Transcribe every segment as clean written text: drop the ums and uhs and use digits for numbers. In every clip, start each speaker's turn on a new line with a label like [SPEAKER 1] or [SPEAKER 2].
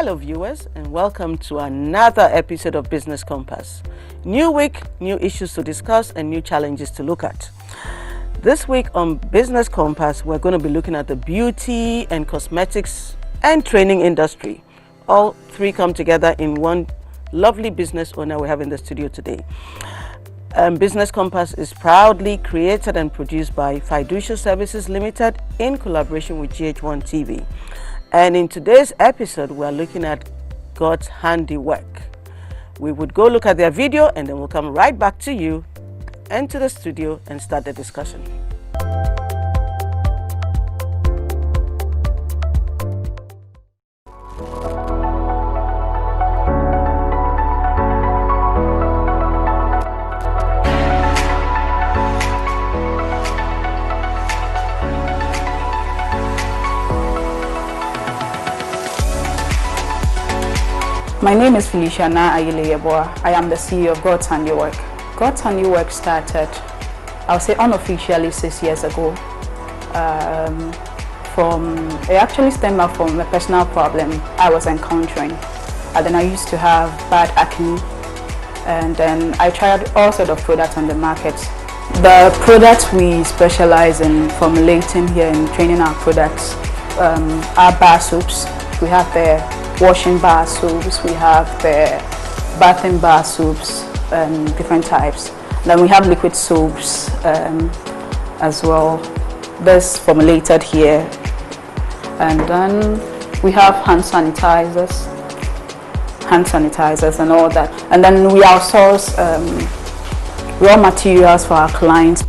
[SPEAKER 1] Hello viewers, and welcome to another episode of Business Compass. New week, new issues to discuss and new challenges to look at. This week on Business Compass, we're going to be looking at the beauty and cosmetics and training industry. All three come together in one lovely business owner we have in the studio today. Business Compass is proudly created and produced by Fiducial Services Limited in collaboration with GHOne Tv. And in today's episode, we are looking at God's handiwork. We would go look at their video and then we'll come right back to you and to the studio and start the discussion.
[SPEAKER 2] My name is I am the CEO of GOD'S HANDIWORK. GOD'S HANDIWORK started, I'll say unofficially 6 years ago. It actually stemmed out from a personal problem I was encountering. And then I used to have bad acne, and then I tried all sorts of products on the market. The products we specialize in formulating here and training our products are bar soaps. We have the washing bar soaps, we have the bathing bar soaps, different types. Then we have liquid soaps as well. This formulated here. And then we have hand sanitizers and all that. And then we outsource raw materials for our clients.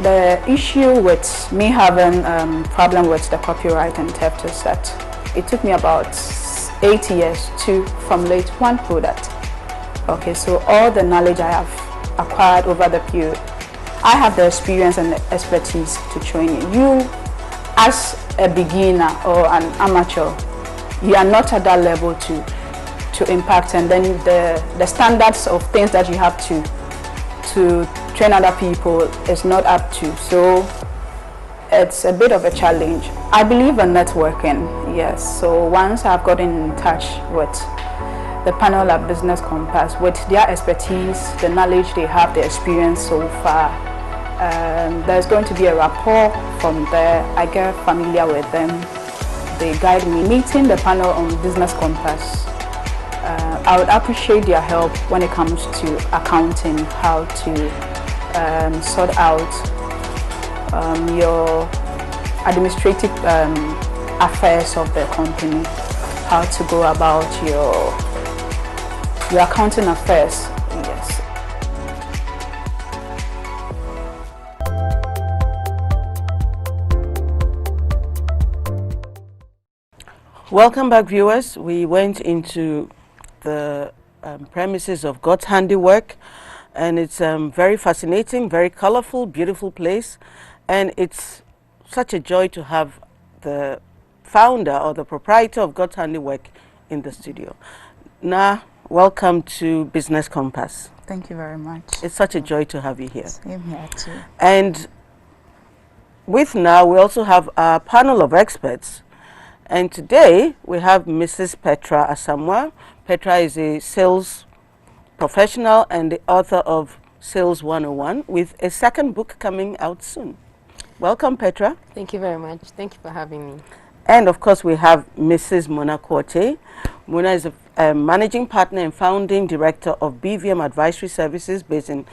[SPEAKER 2] The issue with me having problem with the copyright and theft is that it took me about 8 years to formulate one product. Okay, so all the knowledge I have acquired over the period, I have the experience and the expertise to train you. You, as a beginner or an amateur, you are not at that level to impact, and then the standards of things that you have to train other people is not up to, so it's a bit of a challenge. I believe in networking, yes, so once I've gotten in touch with the panel at Business Compass with their expertise, the knowledge they have, the experience so far, there's going to be a rapport from there. I get familiar with them, they guide me. Meeting the panel on Business Compass, I would appreciate their help when it comes to accounting, how to sort out your administrative affairs of the company, how to go about your accounting affairs. Yes.
[SPEAKER 1] Welcome back, viewers. We went into the premises of God's Handiwork, and it's very fascinating, very colorful, beautiful place, and it's such a joy to have the founder or the proprietor of God's Handiwork in the studio. Now, welcome to Business Compass.
[SPEAKER 2] Thank you very much.
[SPEAKER 1] It's such a joy to have you here.
[SPEAKER 2] Same here too.
[SPEAKER 1] And with now, we also have a panel of experts. And today we have Mrs. Petra Asamoah. Petra is a sales professional and the author of Sales 101 with a second book coming out soon. Welcome, Petra.
[SPEAKER 3] Thank you very much. Thank you for having me.
[SPEAKER 1] And of course we have Mrs. Mona Quartey. Mona is a managing partner and founding director of BVM Advisory Services based in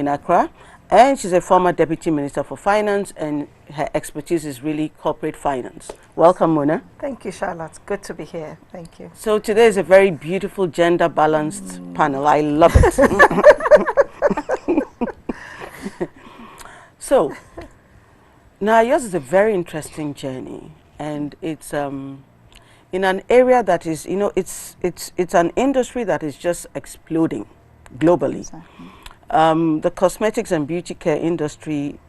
[SPEAKER 1] Accra. And she's a former Deputy Minister for Finance, and her expertise is really corporate finance. Welcome, Mona.
[SPEAKER 4] Thank you, Charlotte. Good to be here. Thank you.
[SPEAKER 1] So today is a very beautiful gender-balanced panel. I love it. So, now yours is a very interesting journey, and it's in an area that is, you know, it's an industry that is just exploding globally. Exactly. The cosmetics and beauty care industry,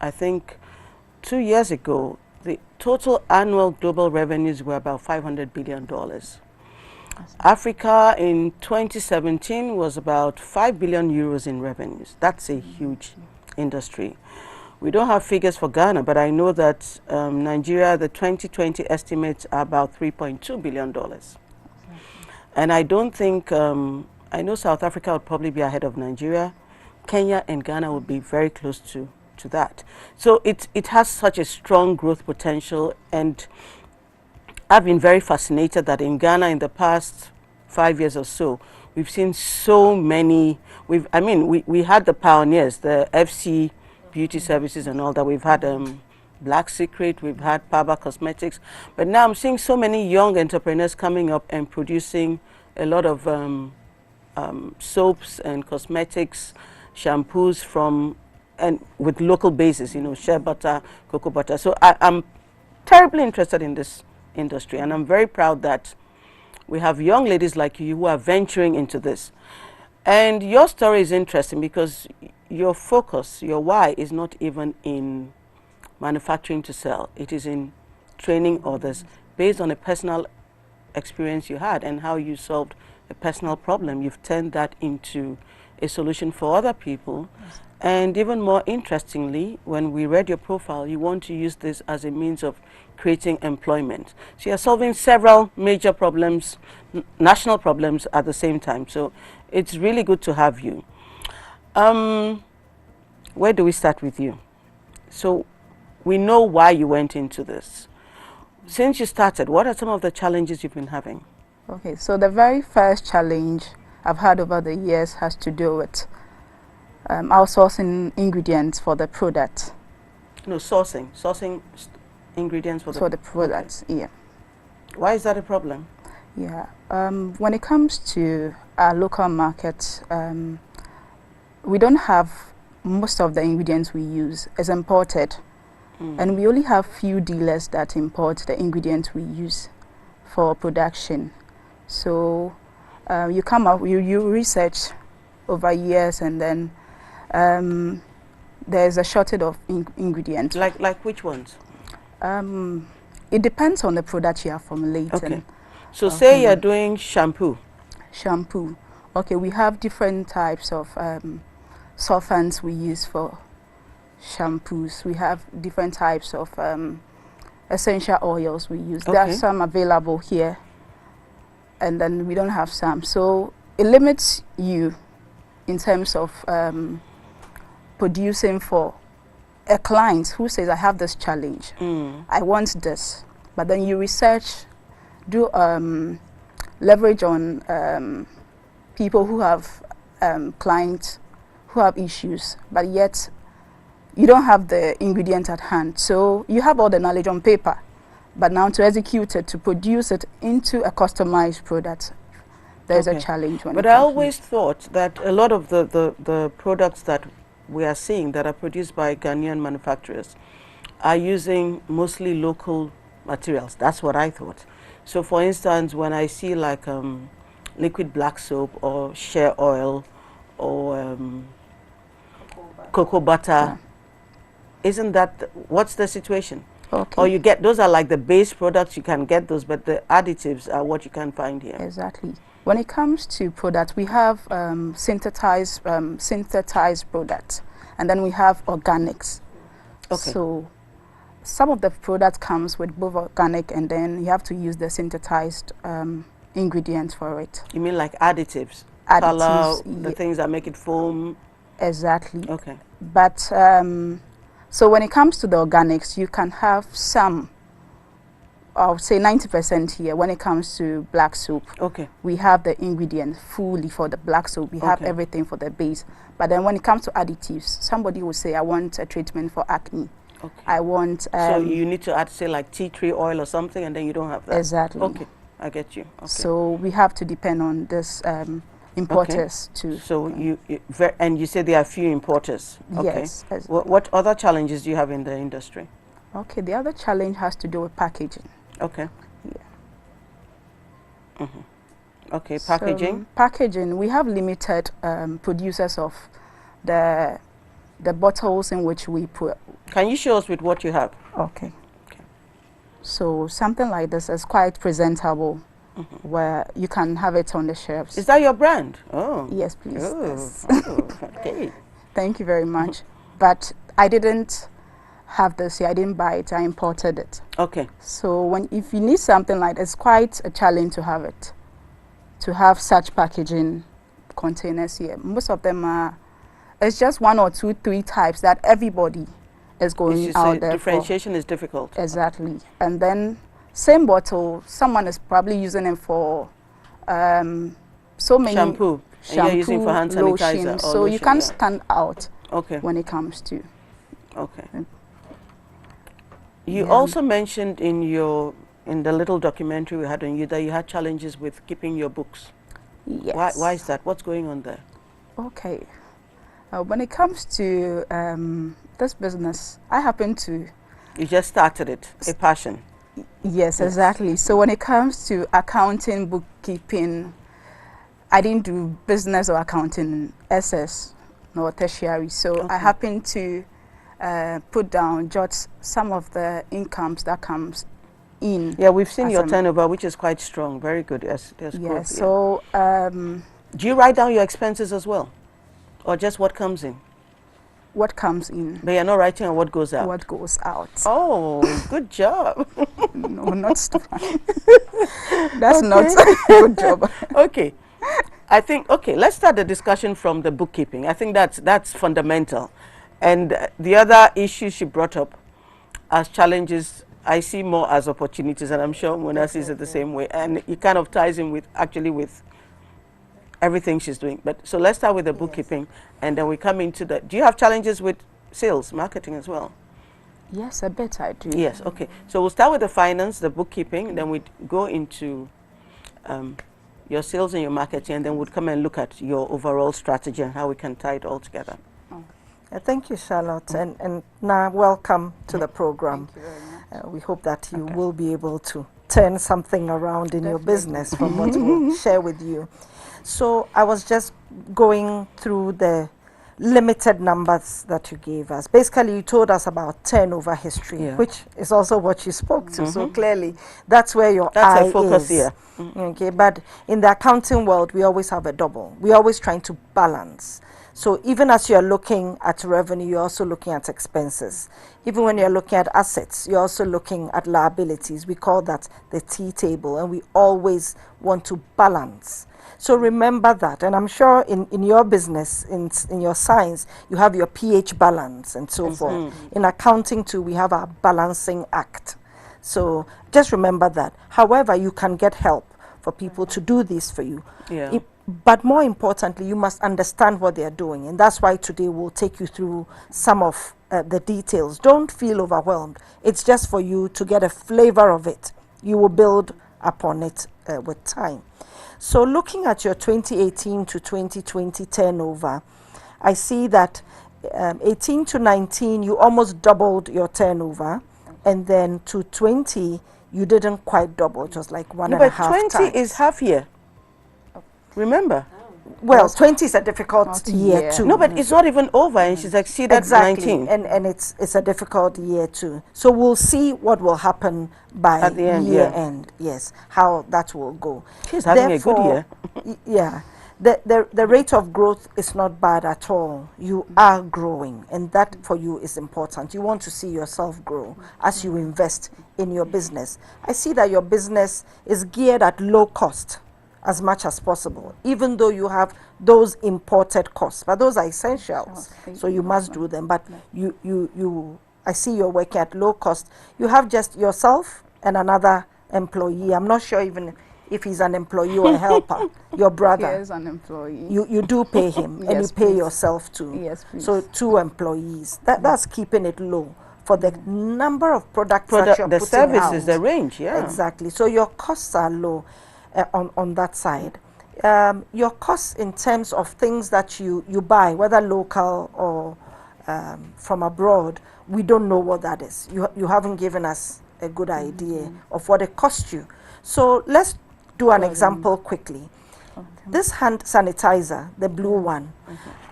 [SPEAKER 1] I think 2 years ago, the total annual global revenues were about $500 billion. Africa in 2017 was about 5 billion euros in revenues. That's a huge industry. We don't have figures for Ghana, but I know that Nigeria, the 2020 estimates are about $3.2 billion. And I don't think, I know South Africa would probably be ahead of Nigeria. Kenya and Ghana would be very close to that. So it has such a strong growth potential, and I've been very fascinated that in Ghana in the past 5 years or so, we've seen so many, we had the pioneers, the FC beauty services and all that. We've had Black Secret, we've had Paba Cosmetics, but now I'm seeing so many young entrepreneurs coming up and producing a lot of soaps and cosmetics, shampoos and with local basis, shea butter, cocoa butter. So I'm terribly interested in this industry, and I'm very proud that we have young ladies like you who are venturing into this. And your story is interesting because your focus, your why, is not even in manufacturing to sell. It is in training others based on a personal experience you had and how you solved a personal problem. You've turned that into a solution for other people. Yes. And even more interestingly, when we read your profile, you want to use this as a means of creating employment. So you're solving several major problems, national problems at the same time. So it's really good to have you. Where do we start with you? So we know why you went into this. Since you started, what are some of the challenges you've been having?
[SPEAKER 2] Okay, so the very first challenge I've had over the years has to do with outsourcing ingredients for the product.
[SPEAKER 1] No, sourcing ingredients for
[SPEAKER 2] the product. Okay. Yeah.
[SPEAKER 1] Why is that a problem?
[SPEAKER 2] Yeah, when it comes to our local market, we don't have most of the ingredients we use is imported, and we only have few dealers that import the ingredients we use for production. So you come up, you research over years, and then there's a shortage of ingredients.
[SPEAKER 1] Like which ones?
[SPEAKER 2] It depends on the product you are formulating.
[SPEAKER 1] Okay. So say you're doing shampoo.
[SPEAKER 2] Shampoo. Okay, we have different types of solvents we use for shampoos. We have different types of essential oils we use. Okay. There are some available here, and then we don't have some. So it limits you in terms of producing for a client who says, I have this challenge, I want this. But then you research, do leverage on people who have clients who have issues, but yet you don't have the ingredient at hand. So you have all the knowledge on paper, but now to execute it, to produce it into a customized product, there's a challenge.
[SPEAKER 1] But I always thought that a lot of the products that we are seeing that are produced by Ghanaian manufacturers are using mostly local materials. That's what I thought. So for instance, when I see like liquid black soap or shea oil or cocoa butter, isn't that, what's the situation?
[SPEAKER 2] Okay.
[SPEAKER 1] Or you get, those are like the base products, you can get those, but the additives are what you can find here.
[SPEAKER 2] Exactly. When it comes to products, we have synthesized products, and then we have organics. Okay. So some of the products comes with both organic, and then you have to use the synthesized ingredients for it.
[SPEAKER 1] You mean like additives?
[SPEAKER 2] Additives,
[SPEAKER 1] color, the things that make it foam?
[SPEAKER 2] Exactly.
[SPEAKER 1] Okay.
[SPEAKER 2] But so when it comes to the organics, you can have some, I'll say 90% here. When it comes to black soap, we have the ingredients fully for the black soap. We have everything for the base. But then when it comes to additives, somebody will say, I want a treatment for acne. Okay. I want...
[SPEAKER 1] so you need to add, say, like tea tree oil or something, and then you don't have that?
[SPEAKER 2] Exactly.
[SPEAKER 1] Okay, I get you. Okay.
[SPEAKER 2] So we have to depend on this importers too.
[SPEAKER 1] So and you said there are few importers. Okay.
[SPEAKER 2] Yes.
[SPEAKER 1] What other challenges do you have in the industry?
[SPEAKER 2] Okay, the other challenge has to do with packaging.
[SPEAKER 1] Okay.
[SPEAKER 2] Yeah.
[SPEAKER 1] Okay, packaging.
[SPEAKER 2] So, packaging. We have limited producers of the bottles in which we put.
[SPEAKER 1] Can you show us with what you have?
[SPEAKER 2] Okay. So something like this is quite presentable. where you can have it on the shelves.
[SPEAKER 1] Is that your brand? Oh.
[SPEAKER 2] Yes, please.
[SPEAKER 1] Oh,
[SPEAKER 2] Yes.
[SPEAKER 1] oh, okay.
[SPEAKER 2] Thank you very much. But I didn't have this here. I didn't buy it. I imported it.
[SPEAKER 1] Okay.
[SPEAKER 2] So if you need something like that, it's quite a challenge to have it, to have such packaging containers here. Most of them are, it's just 1 or 2, 3 types that everybody is going out there
[SPEAKER 1] differentiation is difficult.
[SPEAKER 2] Exactly. And then same bottle, someone is probably using it for so many
[SPEAKER 1] shampoo, and you're using for hand sanitizer
[SPEAKER 2] lotion,
[SPEAKER 1] or
[SPEAKER 2] so
[SPEAKER 1] lotion,
[SPEAKER 2] you can't
[SPEAKER 1] yeah.
[SPEAKER 2] stand out
[SPEAKER 1] Okay.
[SPEAKER 2] when it comes to.
[SPEAKER 1] Okay.
[SPEAKER 2] Mm.
[SPEAKER 1] You
[SPEAKER 2] Yeah.
[SPEAKER 1] also mentioned in the little documentary we had on you that you had challenges with keeping your books.
[SPEAKER 2] Yes.
[SPEAKER 1] Why is that? What's going on there?
[SPEAKER 2] Okay. When it comes to this business, I happen to.
[SPEAKER 1] You just started it, a passion.
[SPEAKER 2] Yes, exactly. So when it comes to accounting, bookkeeping, I didn't do business or accounting in SS nor tertiary. So I happen to jot some of the incomes that comes in.
[SPEAKER 1] Yeah, we've seen your turnover, which is quite strong. Very good. Yes, there's
[SPEAKER 2] Yeah.
[SPEAKER 1] growth,
[SPEAKER 2] So.
[SPEAKER 1] do you write down your expenses as well, or just what comes in?
[SPEAKER 2] What comes in?
[SPEAKER 1] But you're not writing on what goes out.
[SPEAKER 2] What goes out?
[SPEAKER 1] Oh, good job.
[SPEAKER 2] No, not that's not a good job.
[SPEAKER 1] Okay. I think, okay, let's start the discussion from the bookkeeping. I think that's fundamental. And the other issues she brought up as challenges, I see more as opportunities, and I'm sure Mona sees it the same way. And it kind of ties in with everything she's doing. But so let's start with the bookkeeping, and then we come into the, do you have challenges with sales, marketing as well?
[SPEAKER 2] Yes, a bit I do.
[SPEAKER 1] Yes, okay. So we'll start with the finance, the bookkeeping, then we go into your sales and your marketing, and then we'll come and look at your overall strategy and how we can tie it all together.
[SPEAKER 4] Thank you, Charlotte, and now welcome to the program.
[SPEAKER 2] Thank you very much.
[SPEAKER 4] We hope that you will be able to turn something around in your business from what we'll share with you. So I was just going through the limited numbers that you gave us. Basically, you told us about turnover history, which is also what you spoke to. So clearly, that's where your eye
[SPEAKER 1] a focus
[SPEAKER 4] is.
[SPEAKER 1] here.
[SPEAKER 4] Okay, but in the accounting world, we always have a double. We're always trying to balance. So even as you're looking at revenue, you're also looking at expenses. Even when you're looking at assets, you're also looking at liabilities. We call that the T table, and we always want to balance. So remember that, and I'm sure in your business, in your science, you have your pH balance and so forth. In accounting too, we have our balancing act. So just remember that. However, you can get help for people to do this for you.
[SPEAKER 1] Yeah.
[SPEAKER 4] But more importantly, you must understand what they're doing. And that's why today we'll take you through some of the details. Don't feel overwhelmed. It's just for you to get a flavor of it. You will build upon it with time. So looking at your 2018 to 2020 turnover, I see that 18 to 19, you almost doubled your turnover. And then to 20, you didn't quite double. It was like one and a half times.
[SPEAKER 1] But 20 is half year. Remember?
[SPEAKER 4] Well, 20 is a difficult year too.
[SPEAKER 1] No, but it's not even over, and she's exceeded
[SPEAKER 4] Exactly.
[SPEAKER 1] 19.
[SPEAKER 4] And it's a difficult year too. So we'll see what will happen by
[SPEAKER 1] At the end,
[SPEAKER 4] year end. Yes, how that will go.
[SPEAKER 1] She's having a good year.
[SPEAKER 4] Yeah. The rate of growth is not bad at all. You are growing, and that for you is important. You want to see yourself grow as you invest in your business. I see that your business is geared at low cost as much as possible, even though you have those imported costs, but those are essentials, so you must do them. But I see you're working at low cost. You have just yourself and another employee. I'm not sure even if he's an employee or a helper. Your brother.
[SPEAKER 2] He is an employee.
[SPEAKER 4] You do pay him, and you pay yourself too.
[SPEAKER 2] Yes, please.
[SPEAKER 4] So 2 employees. That's keeping it low for the number of products that you're
[SPEAKER 1] the
[SPEAKER 4] putting
[SPEAKER 1] services,
[SPEAKER 4] out.
[SPEAKER 1] the range, yeah.
[SPEAKER 4] Exactly. So your costs are low on that side. Your costs in terms of things that you buy, whether local or from abroad, we don't know what that is. You haven't given us a good idea of what it costs you. So let's do an example quickly. This hand sanitizer, the blue one,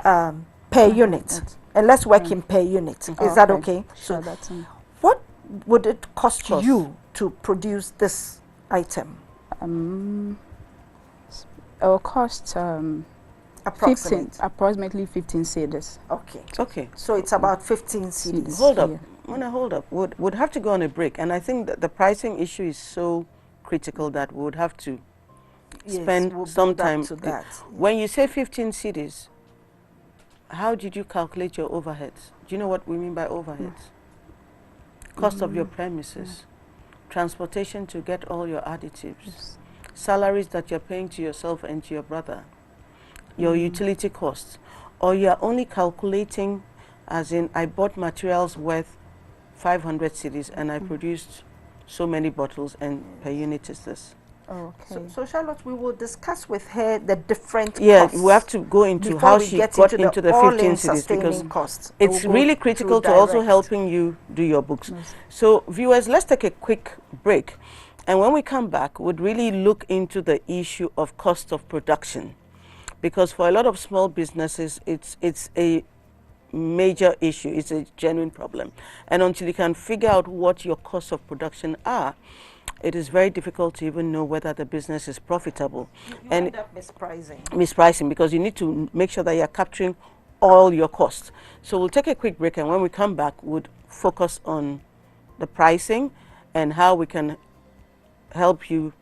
[SPEAKER 4] per unit, and let's work in per unit. Is that okay?
[SPEAKER 2] Sure, that's
[SPEAKER 4] what would it cost you to produce this item?
[SPEAKER 2] It will cost approximately 15 cedis.
[SPEAKER 4] Okay.
[SPEAKER 1] Okay.
[SPEAKER 4] So it's about 15 CDs.
[SPEAKER 1] Hold up.
[SPEAKER 2] Yeah.
[SPEAKER 1] Mona, hold up. Would have to go on a break. And I think that the pricing issue is so critical that we would have to spend
[SPEAKER 4] we'll
[SPEAKER 1] some
[SPEAKER 4] build up
[SPEAKER 1] time
[SPEAKER 4] to that.
[SPEAKER 1] When you say 15 cities, how did you calculate your overheads? Do you know what we mean by overheads? Cost of your premises, transportation to get all your additives, salaries that you're paying to yourself and to your brother, your utility costs, or you're only calculating as in I bought materials worth 500 cities and I produced so many bottles and per unit is this.
[SPEAKER 2] Okay.
[SPEAKER 4] So Charlotte, we will discuss with her the different
[SPEAKER 1] Yeah,
[SPEAKER 4] costs
[SPEAKER 1] we have to go into
[SPEAKER 4] before
[SPEAKER 1] how
[SPEAKER 4] we
[SPEAKER 1] she
[SPEAKER 4] get
[SPEAKER 1] got
[SPEAKER 4] into
[SPEAKER 1] into the
[SPEAKER 4] all-in
[SPEAKER 1] 15 cities because
[SPEAKER 4] sustaining costs.
[SPEAKER 1] it's
[SPEAKER 4] We'll go
[SPEAKER 1] really
[SPEAKER 4] through
[SPEAKER 1] critical to also
[SPEAKER 4] direct.
[SPEAKER 1] helping you do your books. So viewers, let's take a quick break. And when we come back, we'd really look into the issue of cost of production. Because for a lot of small businesses, it's a major issue. It's a genuine problem. And until you can figure out what your costs of production are, it is very difficult to even know whether the business is profitable.
[SPEAKER 4] You
[SPEAKER 1] and
[SPEAKER 4] end up mispricing.
[SPEAKER 1] Mispricing, because you need to make sure that you're capturing all your costs. So we'll take a quick break, and when we come back, we'll focus on the pricing and how we can help you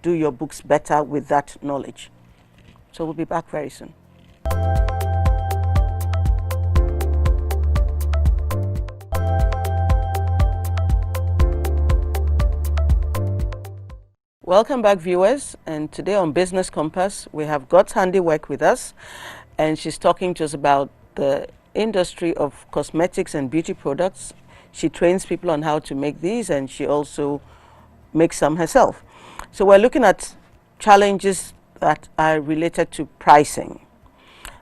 [SPEAKER 1] do your books better with that knowledge. So we'll be back very soon. Welcome back, viewers, and today on Business Compass we have GOD'S HANDIWORK with us, and she's talking to us about the industry of cosmetics and beauty products. She trains people on how to make these, and she also makes some herself. So we're looking at challenges that are related to pricing.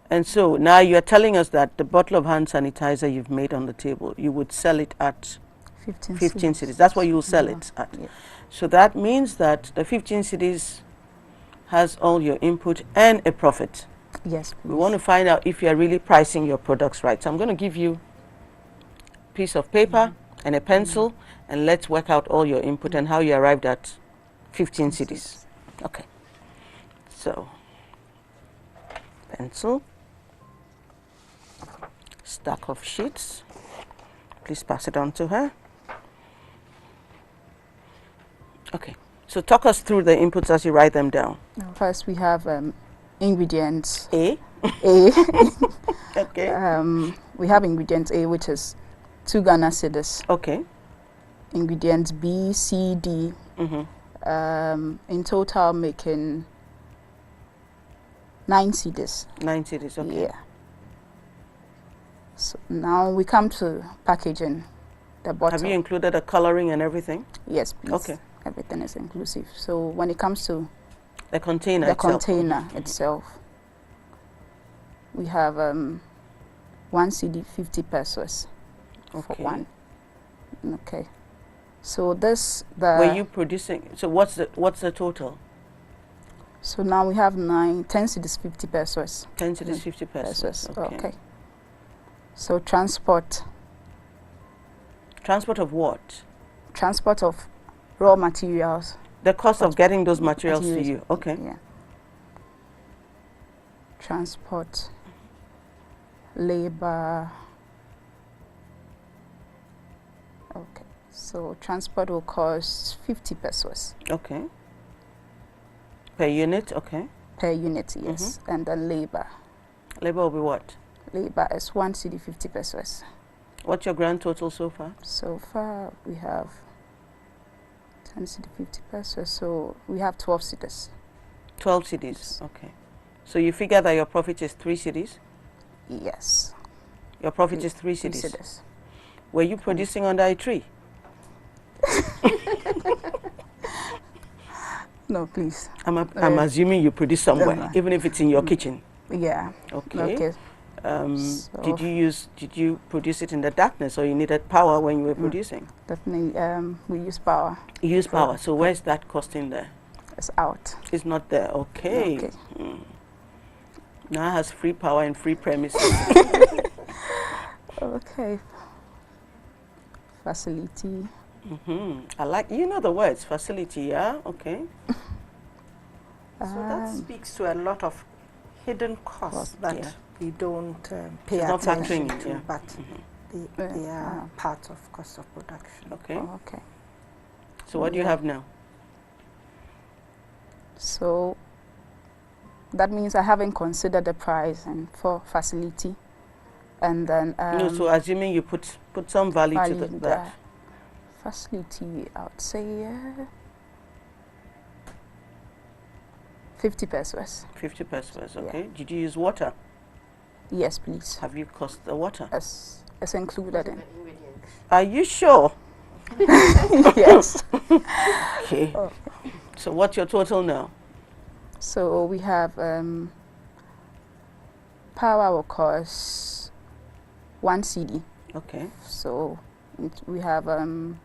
[SPEAKER 1] And so now you're telling us that the bottle of hand sanitizer you've made on the table, you would sell it at 15 cities. That's what you will sell it at.
[SPEAKER 2] Yeah.
[SPEAKER 1] So that means that the 15 cities has all your input and a profit.
[SPEAKER 2] Yes,
[SPEAKER 1] We want to find out if you're really pricing your products right. So I'm going to give you a piece of paper and a pencil, and let's work out all your input and how you arrived at 15 cities. Okay. So, pencil, stack of sheets. Please pass it on to her. Okay. So talk us through the inputs as you write them down.
[SPEAKER 2] First, we have ingredients
[SPEAKER 1] A.
[SPEAKER 2] A.
[SPEAKER 1] Okay.
[SPEAKER 2] We have ingredient A, which is 2 Ghana cedis.
[SPEAKER 1] Okay.
[SPEAKER 2] Ingredients B, C, D. In total, making 9 cedis.
[SPEAKER 1] 9 cities. Okay.
[SPEAKER 2] Yeah. So now we come to packaging the bottle.
[SPEAKER 1] Have you included the coloring and everything?
[SPEAKER 2] Yes, please.
[SPEAKER 1] Okay.
[SPEAKER 2] Everything is inclusive. So when it comes to
[SPEAKER 1] The container
[SPEAKER 2] the
[SPEAKER 1] itself.
[SPEAKER 2] container itself, we have 1 CD 50 pesos for
[SPEAKER 1] Okay.
[SPEAKER 2] one. Okay. So this
[SPEAKER 1] Were you producing? So what's the total?
[SPEAKER 2] So now we have 10 CDs 50 pesos.
[SPEAKER 1] 10 cities, 50 pesos.
[SPEAKER 2] Okay. So transport
[SPEAKER 1] Transport of what?
[SPEAKER 2] transport of raw materials.
[SPEAKER 1] The cost of getting those materials to you. Okay.
[SPEAKER 2] Yeah. Transport, labor. Okay. So transport will cost 50 pesos
[SPEAKER 1] Okay. Per unit. Okay.
[SPEAKER 2] per unit, yes. And then labor.
[SPEAKER 1] Labor will be what?
[SPEAKER 2] Labor is 1 CD 50 pesos.
[SPEAKER 1] What's your grand total so far?
[SPEAKER 2] So far we have 10 CD 50 pesos. So we have 12 CDs.
[SPEAKER 1] 12 cities. Okay. So you figure that your profit is 3 cities?
[SPEAKER 2] Yes.
[SPEAKER 1] Your profit is 3
[SPEAKER 2] 3
[SPEAKER 1] cities.
[SPEAKER 2] CDs.
[SPEAKER 1] Were you producing under a tree?
[SPEAKER 2] No, please.
[SPEAKER 1] I'm assuming you produce somewhere, even if it's in your kitchen.
[SPEAKER 2] Yeah.
[SPEAKER 1] Okay.
[SPEAKER 2] Okay.
[SPEAKER 1] Did you produce it in the darkness, or you needed power when you were producing?
[SPEAKER 2] Definitely, we use power.
[SPEAKER 1] You use power. So where's that cost in there?
[SPEAKER 2] It's out.
[SPEAKER 1] It's not there. Okay.
[SPEAKER 2] Okay.
[SPEAKER 1] Now it has free power and free premises.
[SPEAKER 2] Okay. Facility.
[SPEAKER 1] I like, the words, facility, yeah? Okay. So that speaks to a lot of hidden costs that
[SPEAKER 4] yeah, we don't pay
[SPEAKER 1] It's not
[SPEAKER 4] attention
[SPEAKER 1] factoring in,
[SPEAKER 4] to,
[SPEAKER 1] yeah.
[SPEAKER 4] but they are part of cost of production.
[SPEAKER 1] Okay.
[SPEAKER 2] Oh, okay.
[SPEAKER 1] So what do you
[SPEAKER 2] Yeah.
[SPEAKER 1] have now?
[SPEAKER 2] So that means I haven't considered the price and for facility, and then
[SPEAKER 1] No, so assuming you put some value to
[SPEAKER 2] value
[SPEAKER 1] that.
[SPEAKER 2] facility, I would say 50 pesos.
[SPEAKER 1] 50 pesos, okay.
[SPEAKER 2] Yeah.
[SPEAKER 1] Did you use water?
[SPEAKER 2] Yes, please.
[SPEAKER 1] Have you cost the water?
[SPEAKER 2] As included in.
[SPEAKER 1] Are you sure?
[SPEAKER 2] Yes.
[SPEAKER 1] Okay. So what's your total now?
[SPEAKER 2] So we have power will cost 1 CD.
[SPEAKER 1] Okay.
[SPEAKER 2] So we have 12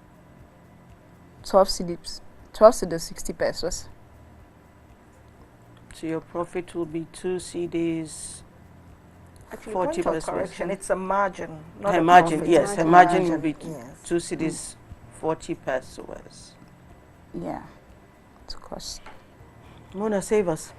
[SPEAKER 2] CDs, 12 CDs, 60 pesos.
[SPEAKER 1] So your profit will be 2 CDs.
[SPEAKER 4] Actually,
[SPEAKER 1] 40
[SPEAKER 4] point of
[SPEAKER 1] pesos.
[SPEAKER 4] correction, it's a margin, not
[SPEAKER 1] Her
[SPEAKER 4] a
[SPEAKER 1] margin,
[SPEAKER 4] profit.
[SPEAKER 1] yes, her margin will be
[SPEAKER 4] yes.
[SPEAKER 1] 2 CDs, 40 pesos.
[SPEAKER 2] Yeah, to cost.
[SPEAKER 1] Mona, save us.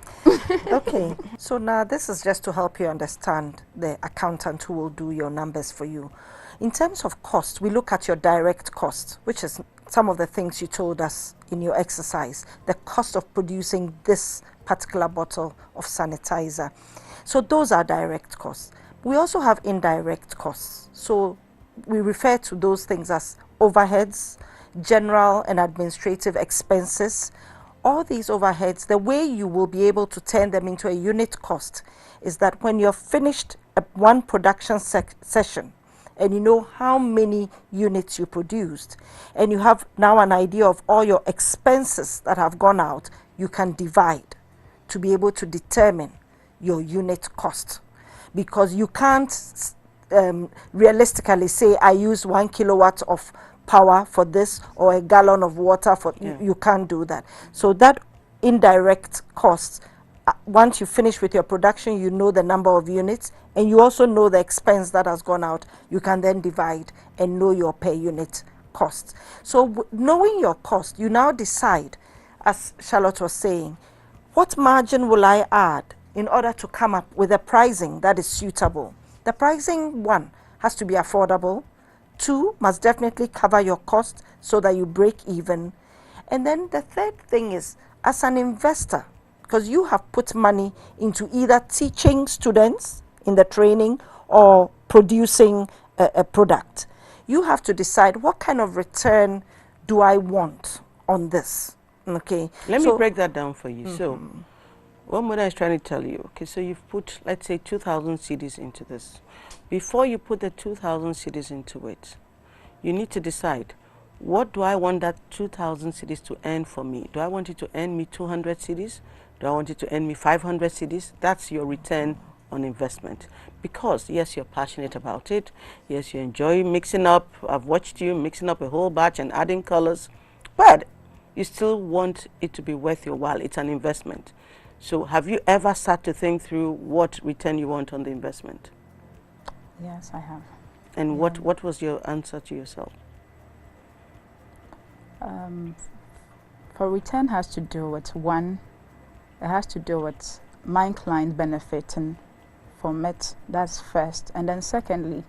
[SPEAKER 4] Okay, so now this is just to help you understand the accountant who will do your numbers for you. In terms of cost, we look at your direct cost, which is some of the things you told us in your exercise, the cost of producing this particular bottle of sanitizer. So those are direct costs. We also have indirect costs. So we refer to those things as overheads, general and administrative expenses. All these overheads, the way you will be able to turn them into a unit cost is that when you're finished one production session and you know how many units you produced and you have now an idea of all your expenses that have gone out, you can divide to be able to determine your unit cost, because you can't realistically say I used 1 kilowatt of power for this or a gallon of water for you can't do that. So that indirect cost, once you finish with your production, you know the number of units and you also know the expense that has gone out. You can then divide and know your per unit cost. So knowing your cost, you now decide, as Charlotte was saying, what margin will I add in order to come up with a pricing that is suitable? The pricing, 1, has to be affordable. 2, must definitely cover your cost so that you break even. And then the third thing is, as an investor, because you have put money into either teaching students in the training or producing a product, you have to decide what kind of return do I want on this. Okay.
[SPEAKER 1] Let me break that down for you. So what Mona is trying to tell you, okay, so you've put, let's say, 2,000 CDs into this. Before you put the 2,000 CDs into it, you need to decide, what do I want that 2,000 CDs to earn for me? Do I want it to earn me 200 CDs? Do I want it to earn me 500 CDs? That's your return on investment. Because, yes, you're passionate about it. Yes, you enjoy mixing up. I've watched you mixing up a whole batch and adding colors. But you still want it to be worth your while. It's an investment. So have you ever sat to think through what return you want on the investment?
[SPEAKER 2] Yes, I have.
[SPEAKER 1] And what was your answer to yourself?
[SPEAKER 2] For return has to do with 1, it has to do with my client benefiting from it. That's first. And then secondly,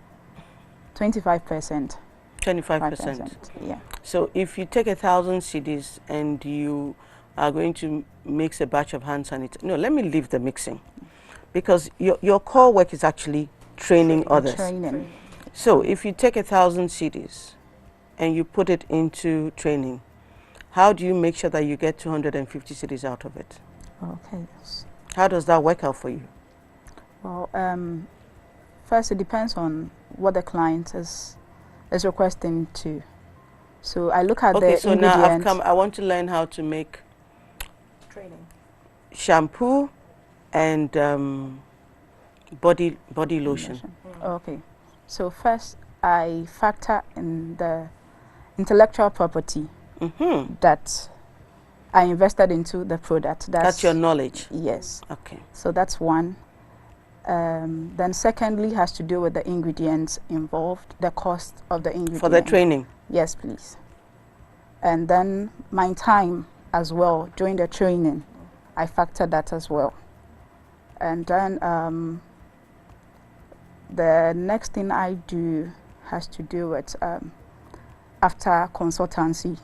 [SPEAKER 2] 25%.
[SPEAKER 1] 25%.
[SPEAKER 2] Yeah.
[SPEAKER 1] So if you take 1,000 CDs and you are going to mix a batch of hand sanitizer, no, let me leave the mixing, because your core work is actually training others.
[SPEAKER 2] Training.
[SPEAKER 1] So if you take 1,000 CDs and you put it into training, how do you make sure that you get 250 CDs out of it?
[SPEAKER 2] Okay.
[SPEAKER 1] How does that work out for you?
[SPEAKER 2] Well, first it depends on what the client is requesting to. So I look at the
[SPEAKER 1] so
[SPEAKER 2] ingredients.
[SPEAKER 1] now I've come, I want to learn how to make
[SPEAKER 4] Training.
[SPEAKER 1] shampoo and body lotion.
[SPEAKER 2] Okay. So first I factor in the intellectual property that I invested into the product.
[SPEAKER 1] That's your knowledge?
[SPEAKER 2] Yes.
[SPEAKER 1] Okay.
[SPEAKER 2] So that's 1. Then secondly has to do with the ingredients involved, the cost of the ingredients.
[SPEAKER 1] For the training?
[SPEAKER 2] Yes, please. And then my time as well during the training. I factor that as well. And then the next thing I do has to do with after consultancy,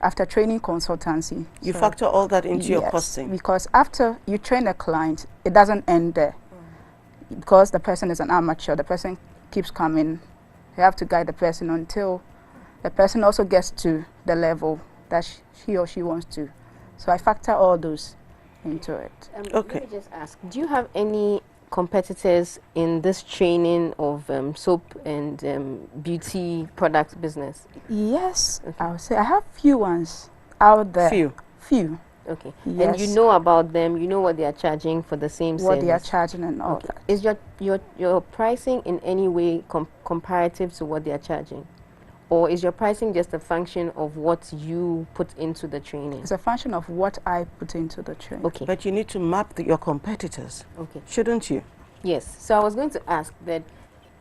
[SPEAKER 2] after training consultancy.
[SPEAKER 1] You factor all that into your
[SPEAKER 2] Yes,
[SPEAKER 1] costing?
[SPEAKER 2] because after you train a client, it doesn't end there. Because the person is an amateur, the person keeps coming. You have to guide the person until the person also gets to the level that he or she wants to. So I factor all those into it.
[SPEAKER 1] Okay.
[SPEAKER 3] Let me just ask, do you have any competitors in this training of soap and beauty product business?
[SPEAKER 2] Yes, I would say I have few ones out there. Few.
[SPEAKER 3] Okay.
[SPEAKER 2] Yes.
[SPEAKER 3] And you know about them, you know what they are charging for the same service?
[SPEAKER 2] What they are charging and all
[SPEAKER 3] Okay.
[SPEAKER 2] that.
[SPEAKER 3] Is your pricing in any way comparative to what they are charging? Or is your pricing just a function of what you put into the training?
[SPEAKER 2] It's a function of what I put into the training.
[SPEAKER 3] Okay.
[SPEAKER 1] But you need to map your competitors,
[SPEAKER 3] Okay.
[SPEAKER 1] shouldn't you?
[SPEAKER 3] Yes. So I was going to ask that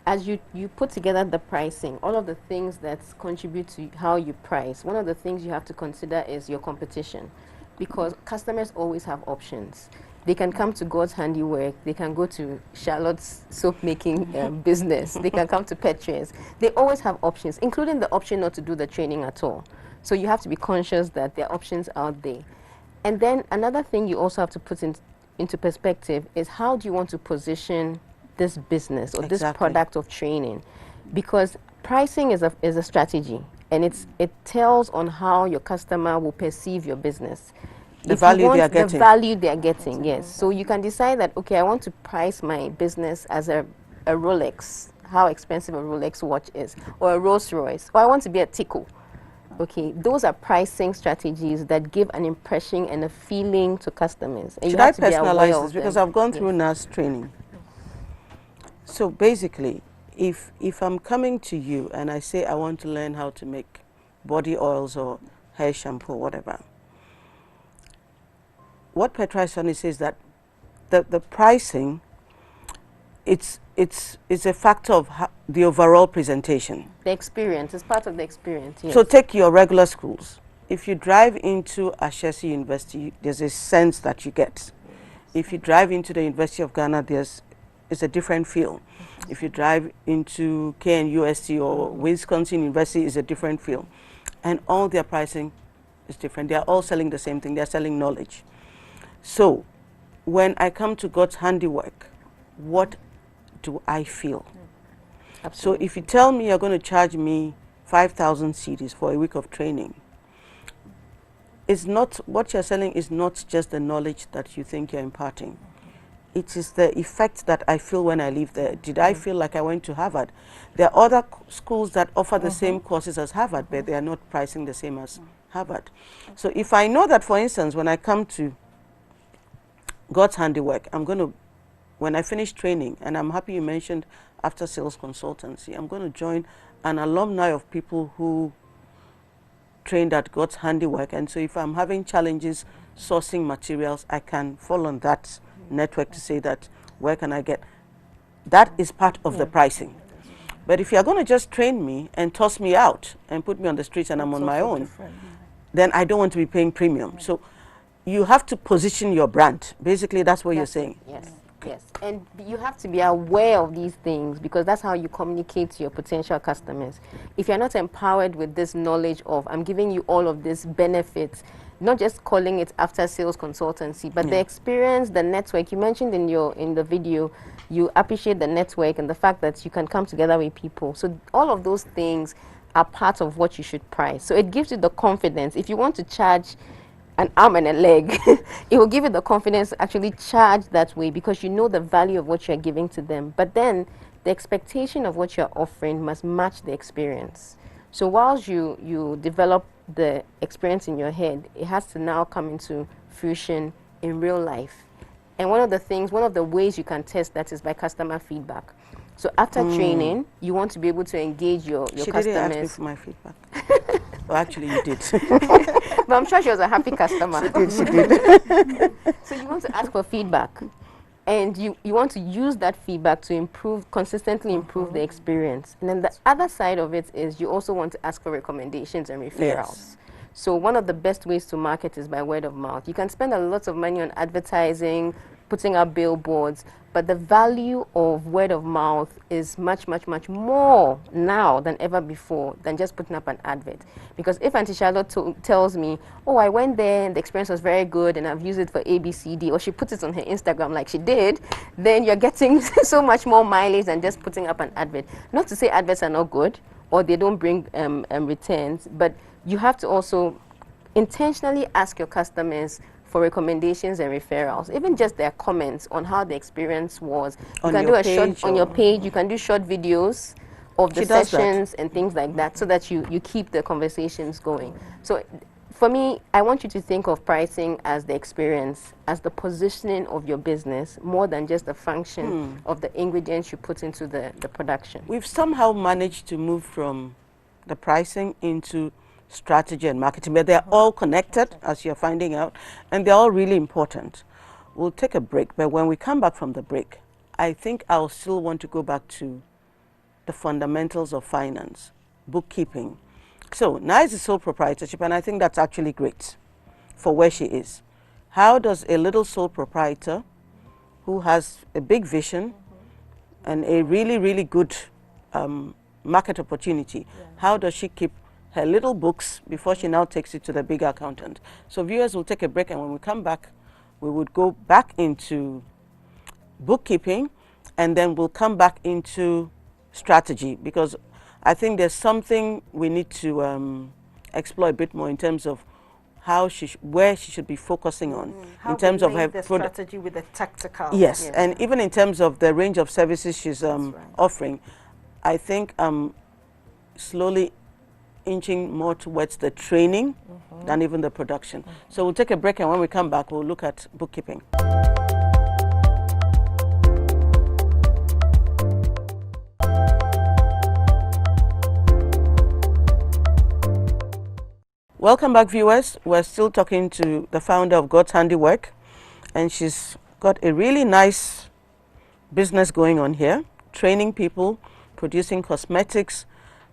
[SPEAKER 3] as you put together the pricing, all of the things that contribute to how you price, one of the things you have to consider is your competition, because customers always have options. They can come to God's Handiwork, they can go to Charlotte's soap making business, they can come to Petra's. They always have options, including the option not to do the training at all. So you have to be conscious that there are options out there. And then another thing you also have to put into perspective is how do you want to position this business or this product of training? Because pricing is a strategy, and it tells on how your customer will perceive your business.
[SPEAKER 1] The value they are getting.
[SPEAKER 3] The value they are getting, yes. So you can decide that, okay, I want to price my business as a Rolex, how expensive a Rolex watch is, or a Rolls Royce, or I want to be a Tico. Okay, those are pricing strategies that give an impression and a feeling to customers. And
[SPEAKER 1] Should I personalize this? Because I've gone through NAS training. So basically, if I'm coming to you and I say I want to learn how to make body oils or hair shampoo, whatever, what Petra is saying is that the pricing, it's a factor of the overall presentation.
[SPEAKER 3] The experience is part of the experience. Yes.
[SPEAKER 1] So take your regular schools. If you drive into Ashesi University, there's a sense that you get. If you drive into the University of Ghana, it's a different feel. If you drive into KNUST or Wisconsin University, it's a different feel. And all their pricing is different. They are all selling the same thing. They're selling knowledge. So when I come to God's Handiwork, what do I feel?
[SPEAKER 3] Absolutely.
[SPEAKER 1] So if you tell me you're going to charge me 5,000 CDs for a week of training, it's not, what you're selling is not just the knowledge that you think you're imparting. It is the effect that I feel when I leave there. Did I feel like I went to Harvard? There are other schools that offer the same courses as Harvard, but they are not pricing the same as Harvard. So if I know that, for instance, when I come to God's Handiwork, I'm going to, when I finish training, and I'm happy you mentioned after sales consultancy, I'm going to join an alumni of people who trained at God's Handiwork. And so if I'm having challenges sourcing materials, I can fall on that network to say that, where can I get? That is part of the pricing. But if you're going to just train me and toss me out and put me on the streets and I'm on my own, then I don't want to be paying premium. So you have to position your brand. Basically, that's what you're saying.
[SPEAKER 3] Yes. Yes, and you have to be aware of these things, because that's how you communicate to your potential customers. If you're not empowered with this knowledge of, I'm giving you all of this benefits, not just calling it after sales consultancy, but the experience, the network. You mentioned in the video, you appreciate the network and the fact that you can come together with people. So all of those things are part of what you should price. So it gives you the confidence. If you want to charge an arm and a leg, it will give you the confidence to actually charge that way, because you know the value of what you're giving to them. But then the expectation of what you're offering must match the experience. So whilst you develop the experience in your head, it has to now come into fruition in real life. And one of the ways you can test that is by customer feedback. So after training, you want to be able to engage your customers.
[SPEAKER 1] She didn't ask me for my feedback. Well, actually, you did.
[SPEAKER 3] But I'm sure she was a happy customer.
[SPEAKER 1] She did.
[SPEAKER 3] So you want to ask for feedback. And you want to use that feedback to consistently improve the experience. And then the other side of it is you also want to ask for recommendations and referrals.
[SPEAKER 1] Yes.
[SPEAKER 3] So one of the best ways to market is by word of mouth. You can spend a lot of money on advertising, putting up billboards, but the value of word of mouth is much, much, much more now than ever before than just putting up an advert. Because if Auntie Charlotte tells me, oh, I went there and the experience was very good and I've used it for ABCD, or she puts it on her Instagram like she did, then you're getting so much more mileage than just putting up an advert. Not to say adverts are not good or they don't bring returns, but you have to also intentionally ask your customers for recommendations and referrals, even just their comments on how the experience was. You can do a short on your page, you can do short videos of the sessions and things like that, so that you keep the conversations going. So for me, I want you to think of pricing as the experience, as the positioning of your business, more than just the function of the ingredients you put into the production.
[SPEAKER 1] We've somehow managed to move from the pricing into strategy and marketing, but they're all connected, as you're finding out, and they're all really important. We'll take a break, but when we come back from the break, I think I'll still want to go back to the fundamentals of finance, bookkeeping. So now is the sole proprietorship, and I think that's actually great for where she is. How does a little sole proprietor who has a big vision and a really, really good market opportunity, how does she keep her little books before she now takes it to the bigger accountant? So viewers, will take a break, and when we come back, we would go back into bookkeeping, and then we'll come back into strategy, because I think there's something we need to explore a bit more in terms of how where she should be focusing on in terms of her
[SPEAKER 4] the strategy with the tactical.
[SPEAKER 1] Yes, and even in terms of the range of services she's offering. I think slowly inching more towards the training than even the production. So we'll take a break, and when we come back, we'll look at bookkeeping. Welcome back, viewers. We're still talking to the founder of God's Handiwork, and she's got a really nice business going on here, training people, producing cosmetics,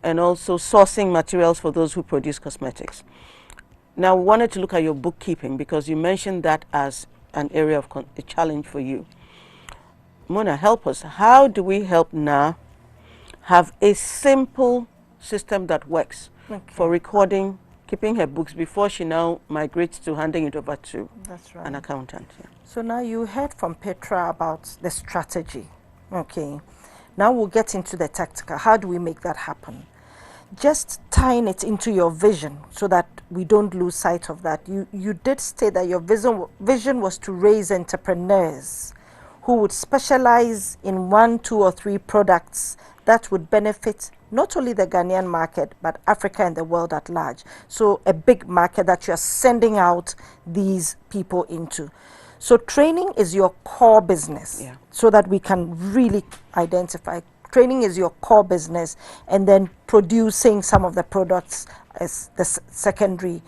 [SPEAKER 1] and also sourcing materials for those who produce cosmetics. Now, we wanted to look at your bookkeeping, because you mentioned that as an area of a challenge for you. Mona, help us. How do we help Na have a simple system that works for recording, keeping her books before she now migrates to handing it over to an accountant?
[SPEAKER 4] So now you heard from Petra about the strategy. Okay. Now we'll get into the tactical. How do we make that happen? Just tying it into your vision so that we don't lose sight of that. You did state that your vision was to raise entrepreneurs who would specialize in 1, 2, or 3 products that would benefit not only the Ghanaian market, but Africa and the world at large. So a big market that you're sending out these people into. So training is your core business, so that we can really identify. Training is your core business, and then producing some of the products as the secondary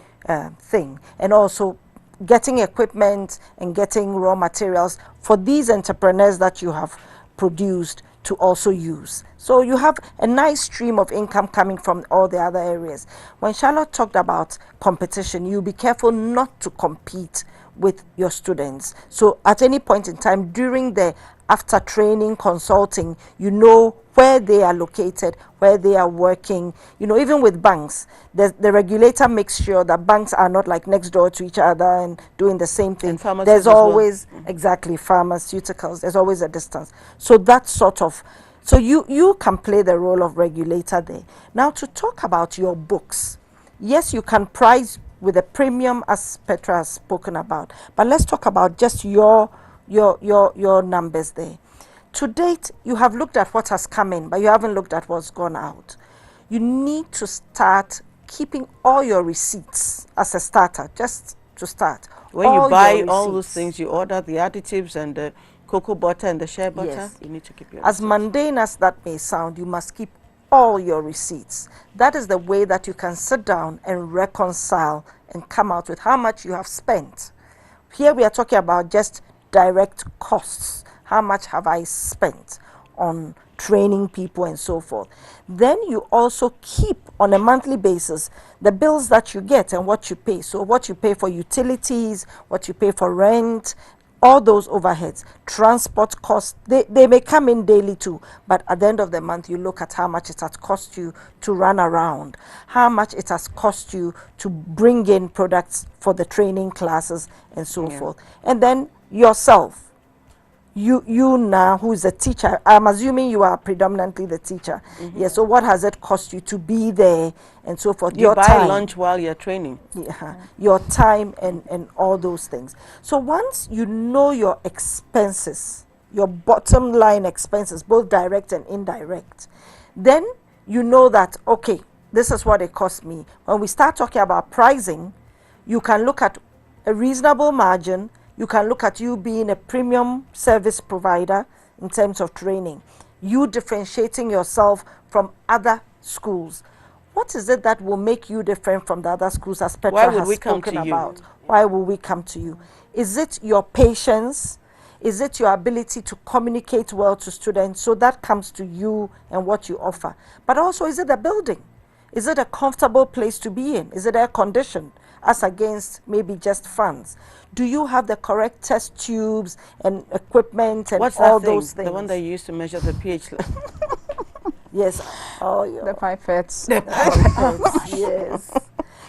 [SPEAKER 4] thing. And also getting equipment and getting raw materials for these entrepreneurs that you have produced to also use. So you have a nice stream of income coming from all the other areas. When Charlotte talked about competition, you be careful not to compete with your students. So at any point in time during the after training consulting, you know where they are located, where they are working. You know, even with banks, the regulator makes sure that banks are not like next door to each other and doing the same thing. There's always, exactly, pharmaceuticals, there's always a distance. So that sort of, so you can play the role of regulator there. Now to talk about your books, yes, you can price with a premium as Petra has spoken about, but let's talk about just your numbers there. To date, you have looked at what has come in, but you haven't looked at what's gone out. You need to start keeping all your receipts as a starter, just to start.
[SPEAKER 1] When you buy all those things, you order the additives and the cocoa butter and the shea butter, you need to keep your
[SPEAKER 4] receipts. As mundane as that may sound, you must keep all your receipts. That is the way that you can sit down and reconcile and come out with how much you have spent. Here we are talking about just direct costs. How much have I spent on training people and so forth. Then you also keep on a monthly basis the bills that you get and what you pay. So what you pay for utilities, what you pay for rent, all those overheads, transport costs, they may come in daily too, but at the end of the month you look at how much it has cost you to run around, how much it has cost you to bring in products for the training classes and so forth. And then yourself, you now, who is a teacher, I'm assuming you are predominantly the teacher. Yes, so what has it cost you to be there and so forth?
[SPEAKER 1] You buy lunch while you're training.
[SPEAKER 4] Your time and all those things. So once you know your expenses, your bottom line expenses, both direct and indirect, then you know that, okay, this is what it cost me. When we start talking about pricing, you can look at a reasonable margin. You can look at you being a premium service provider in terms of training, you differentiating yourself from other schools. What is it that will make you different from the other schools, as Petra has spoken about? Why will we come to you? Is it your patience? Is it your ability to communicate well to students? So that comes to you and what you offer. But also, is it the building? Is it a comfortable place to be in? Is it air conditioned as against maybe just fans? Do you have the correct test tubes and equipment and all those things?
[SPEAKER 1] The one that you used to measure the pH level.
[SPEAKER 4] Yes. Oh,
[SPEAKER 2] the pipettes.
[SPEAKER 4] The pipettes. Yes.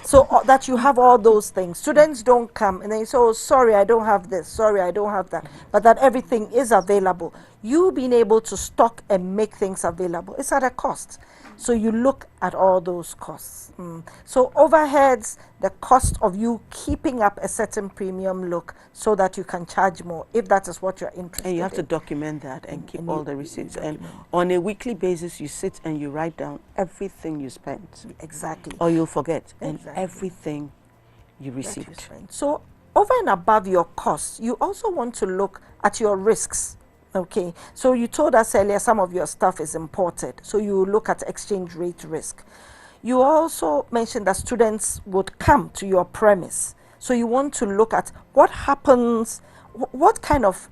[SPEAKER 4] So that you have all those things. Students don't come and they say, oh, sorry, I don't have this. Sorry, I don't have that. But that everything is available. You being able to stock and make things available, it's at a cost. So you look at all those costs. So overheads, the cost of you keeping up a certain premium look so that you can charge more, if that is what you're interested in.
[SPEAKER 1] And you have to document that and keep all the receipts. And on a weekly basis, you sit and you write down everything you spent.
[SPEAKER 4] Exactly.
[SPEAKER 1] Or you'll forget. And everything you received.
[SPEAKER 4] So over and above your costs, you also want to look at your risks. Okay, so you told us earlier some of your stuff is imported, so you look at exchange rate risk. You also mentioned that students would come to your premise, so you want to look at what happens, what kind of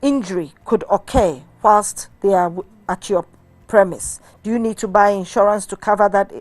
[SPEAKER 4] injury could occur whilst they are at your premise. Do you need to buy insurance to cover that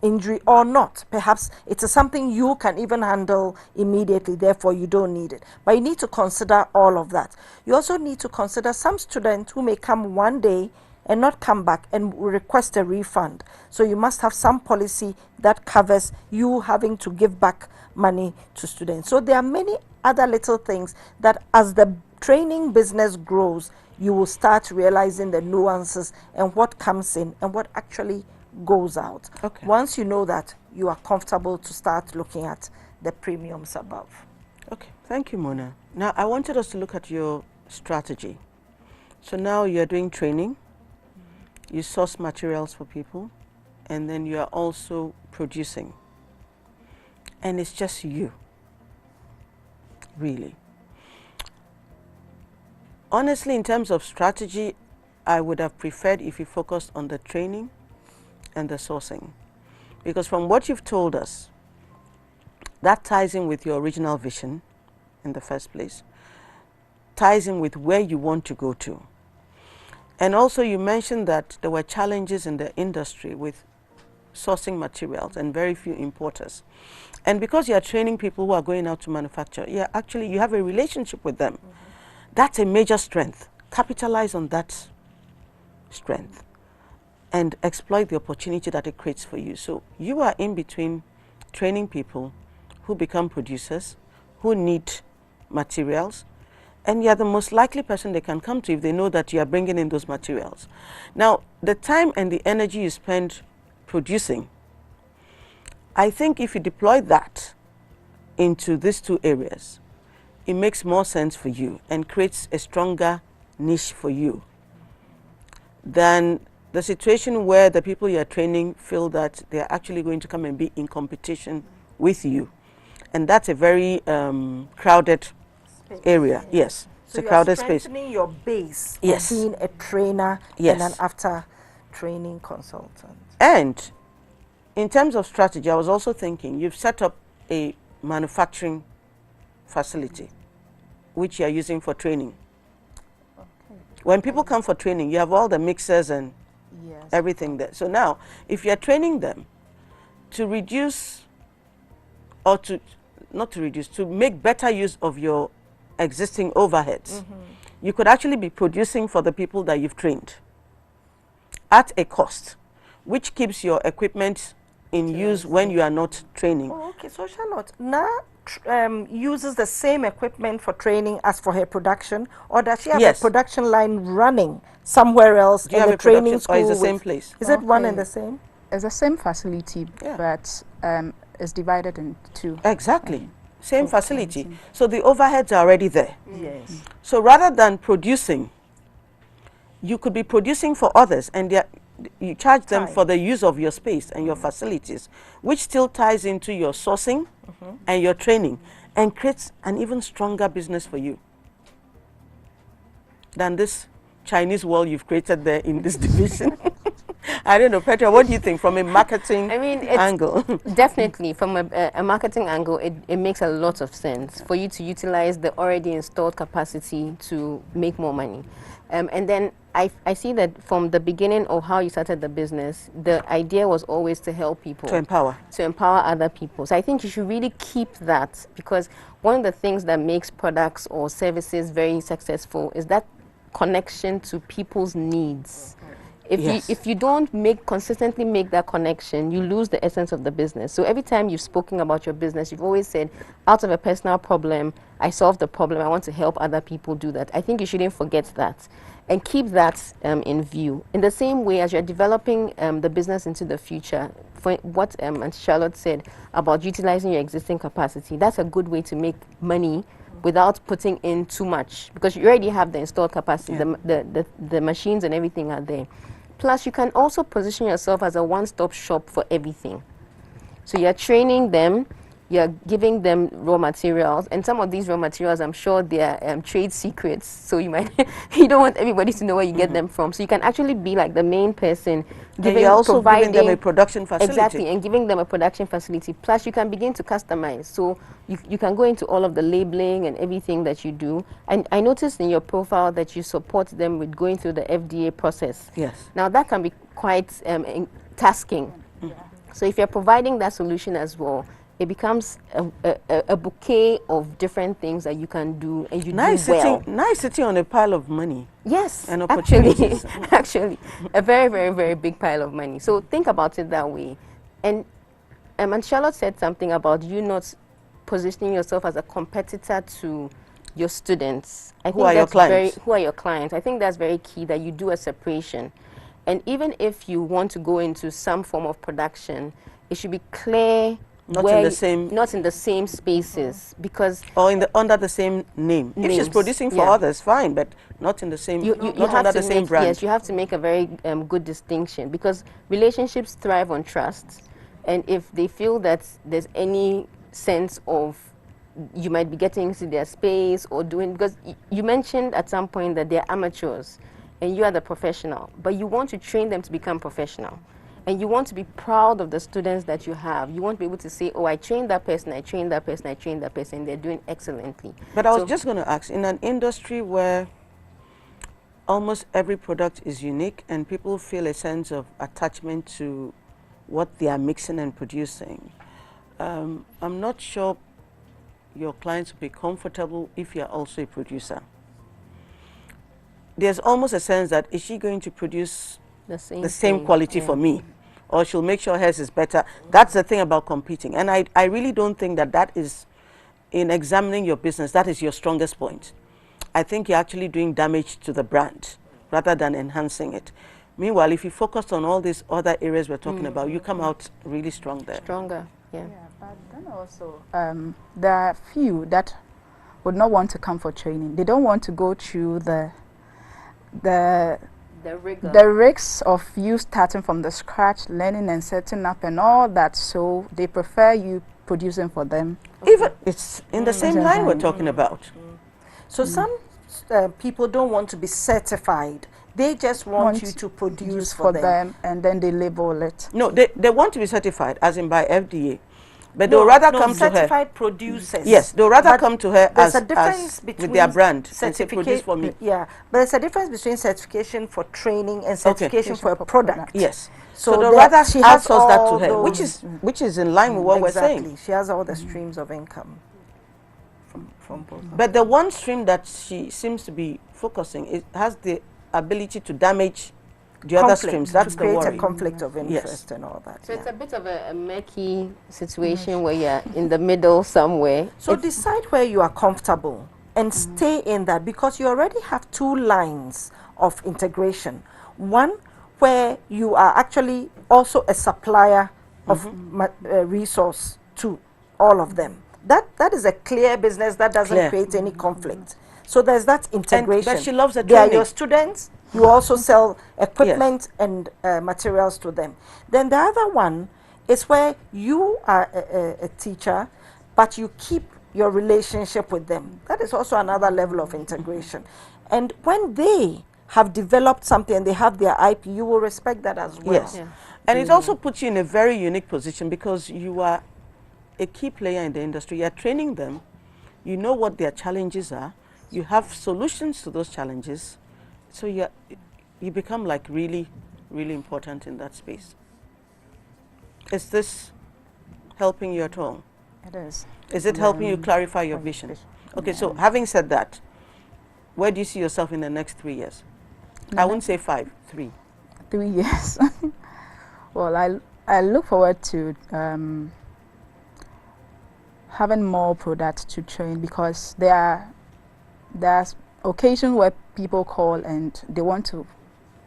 [SPEAKER 4] injury or not? Perhaps it is something you can even handle immediately, therefore you don't need it. But you need to consider all of that. You also need to consider some students who may come one day and not come back and request a refund. So you must have some policy that covers you having to give back money to students. So there are many other little things that as the training business grows, you will start realizing the nuances and what comes in and what actually goes out.
[SPEAKER 1] Okay.
[SPEAKER 4] Once you know that, you are comfortable to start looking at the premiums above.
[SPEAKER 1] Okay, thank you, Mona. Now, I wanted us to look at your strategy. So now you're doing training, you source materials for people, and then you are also producing. And it's just you, really. Honestly, in terms of strategy, I would have preferred if you focused on the training and the sourcing, because from what you've told us, that ties in with your original vision in the first place, ties in with where you want to go to. And also you mentioned that there were challenges in the industry with sourcing materials and very few importers. And because you are training people who are going out to manufacture, you have a relationship with them. That's a major strength. Capitalize on that strength and exploit the opportunity that it creates for you. So you are in between training people who become producers, who need materials, and you're the most likely person they can come to if they know that you are bringing in those materials. Now, the time and the energy you spend producing, I think if you deploy that into these two areas, it makes more sense for you and creates a stronger niche for you than the situation where the people you are training feel that they are actually going to come and be in competition with you. And that's a very crowded area. Yes, it's a crowded space.
[SPEAKER 4] Strengthening your base,
[SPEAKER 1] yes,
[SPEAKER 4] of being a trainer,
[SPEAKER 1] yes,
[SPEAKER 4] and an after training consultant.
[SPEAKER 1] And in terms of strategy, I was also thinking you've set up a manufacturing facility which you are using for training. Okay. When people come for training, you have all the mixers and everything there. So now, if you're training them to reduce, or to, not to reduce, to make better use of your existing overheads, you could actually be producing for the people that you've trained at a cost, which keeps your equipment in use when you are not training.
[SPEAKER 4] Oh, okay. So Charlotte now uses the same equipment for training as for her production, or does she have a production line running somewhere else in the training school?
[SPEAKER 1] Or is the same place?
[SPEAKER 4] Is it one and the same?
[SPEAKER 2] It's the same facility, but it's divided into two.
[SPEAKER 1] Exactly. Same facility. So the overheads are already there.
[SPEAKER 4] Yes.
[SPEAKER 1] So rather than producing, you could be producing for others, and you charge them for the use of your space and your facilities, which still ties into your sourcing and your training, and creates an even stronger business for you than this Chinese wall you've created there in this division. I don't know, Petra, what do you think from a marketing angle?
[SPEAKER 3] Definitely, from a marketing angle, it makes a lot of sense for you to utilize the already installed capacity to make more money. And then I see that from the beginning of how you started the business, the idea was always to help people.
[SPEAKER 1] To empower.
[SPEAKER 3] To empower other people. So I think you should really keep that, because one of the things that makes products or services very successful is that connection to people's needs. If you don't consistently make that connection, you lose the essence of the business. So every time you've spoken about your business, you've always said, out of a personal problem, I solved the problem, I want to help other people do that. I think you shouldn't forget that and keep that in view. In the same way as you're developing the business into the future, for what Charlotte said about utilizing your existing capacity, that's a good way to make money without putting in too much, because you already have the installed capacity, the machines and everything are there. Plus, you can also position yourself as a one-stop shop for everything. So you're training them, you're giving them raw materials, and some of these raw materials, I'm sure they're trade secrets, so you might you don't want everybody to know where you get them from. So you can actually be like the main person,
[SPEAKER 1] providing them a production facility.
[SPEAKER 3] Exactly, and giving them a production facility. Plus, you can begin to customize. So you can go into all of the labeling and everything that you do. And I noticed in your profile that you support them with going through the FDA process.
[SPEAKER 1] Yes.
[SPEAKER 3] Now, that can be quite tasking. So if you're providing that solution as well, it becomes a bouquet of different things that you can do, and you do well.
[SPEAKER 1] Nice sitting on a pile of money.
[SPEAKER 3] Yes,
[SPEAKER 1] and opportunities.
[SPEAKER 3] actually, a very, very, very big pile of money. So think about it that way. And Charlotte said something about you not positioning yourself as a competitor to your students.
[SPEAKER 1] Who are your clients?
[SPEAKER 3] Who are your clients? I think that's very key, that you do a separation. And even if you want to go into some form of production, it should be clear.
[SPEAKER 1] Not in the same
[SPEAKER 3] spaces, because
[SPEAKER 1] under the same name. If she's producing for others, fine, but not in the same. Not under the same brand.
[SPEAKER 3] Yes, you have to make a very good distinction, because relationships thrive on trust, and if they feel that there's any sense of you might be getting into their space or doing, because you mentioned at some point that they're amateurs, and you are the professional, but you want to train them to become professional. And you want to be proud of the students that you have. You want to be able to say, oh, I trained that person, I trained that person, I trained that person, they're doing excellently.
[SPEAKER 1] But I was just going to ask, in an industry where almost every product is unique and people feel a sense of attachment to what they are mixing and producing, I'm not sure your clients will be comfortable if you're also a producer. There's almost a sense that, is she going to produce the same quality for me? Or she'll make sure hers is better. That's the thing about competing. And I really don't think that is, in examining your business, that is your strongest point. I think you're actually doing damage to the brand rather than enhancing it. Meanwhile, if you focus on all these other areas we're talking about, you come out really strong there.
[SPEAKER 3] Stronger, yeah.
[SPEAKER 2] But then also, there are few that would not want to come for training. They don't want to go through the risks of you starting from the scratch, learning and setting up and all that, so they prefer you producing for them.
[SPEAKER 1] Even it's in the same line we're talking about.
[SPEAKER 4] So some people don't want to be certified. They just want you to produce for them.
[SPEAKER 2] And then they label it.
[SPEAKER 1] No, they want to be certified, as in by FDA. But they'll rather come to her.
[SPEAKER 4] Certified producers.
[SPEAKER 1] Yes, they'll rather
[SPEAKER 4] But
[SPEAKER 1] come to her
[SPEAKER 4] there's
[SPEAKER 1] as,
[SPEAKER 4] a difference
[SPEAKER 1] as
[SPEAKER 4] between
[SPEAKER 1] with their brand and say, produce for me.
[SPEAKER 4] Yeah, but there's a difference between certification for training and certification for a product.
[SPEAKER 1] Yes.
[SPEAKER 4] So
[SPEAKER 1] they'll
[SPEAKER 4] that
[SPEAKER 1] rather
[SPEAKER 4] she has
[SPEAKER 1] outsource that to
[SPEAKER 4] all
[SPEAKER 1] her,
[SPEAKER 4] those-
[SPEAKER 1] which is in line with what we're saying.
[SPEAKER 4] Exactly. She has all the streams of income from both.
[SPEAKER 1] But the one stream that she seems to be focusing, it has the ability to damage the other streams. That's the
[SPEAKER 4] create
[SPEAKER 1] worry.
[SPEAKER 4] a conflict of interest and all that.
[SPEAKER 3] So it's a bit of a murky situation where you're in the middle somewhere.
[SPEAKER 4] So decide where you are comfortable and stay in that, because you already have two lines of integration. One where you are actually also a supplier of resource to all of them. That is a clear business that doesn't create any conflict. So there's that integration.
[SPEAKER 1] But she loves the
[SPEAKER 4] They are
[SPEAKER 1] training.
[SPEAKER 4] your students. You also sell equipment and materials to them. Then the other one is where you are a teacher, but you keep your relationship with them. That is also another level of integration. And when they have developed something and they have their IP, you will respect that as well.
[SPEAKER 1] Yes. And it also puts you in a very unique position, because you are a key player in the industry. You're training them. You know what their challenges are. You have solutions to those challenges. So you become like really, really important in that space. Is this helping you at all?
[SPEAKER 2] It is.
[SPEAKER 1] Is it helping you clarify your vision? Okay, so having said that, where do you see yourself in the next 3 years? I wouldn't say 5, 3.
[SPEAKER 2] 3 years. Well, I look forward to having more products to train, because there's occasions where people call and they want to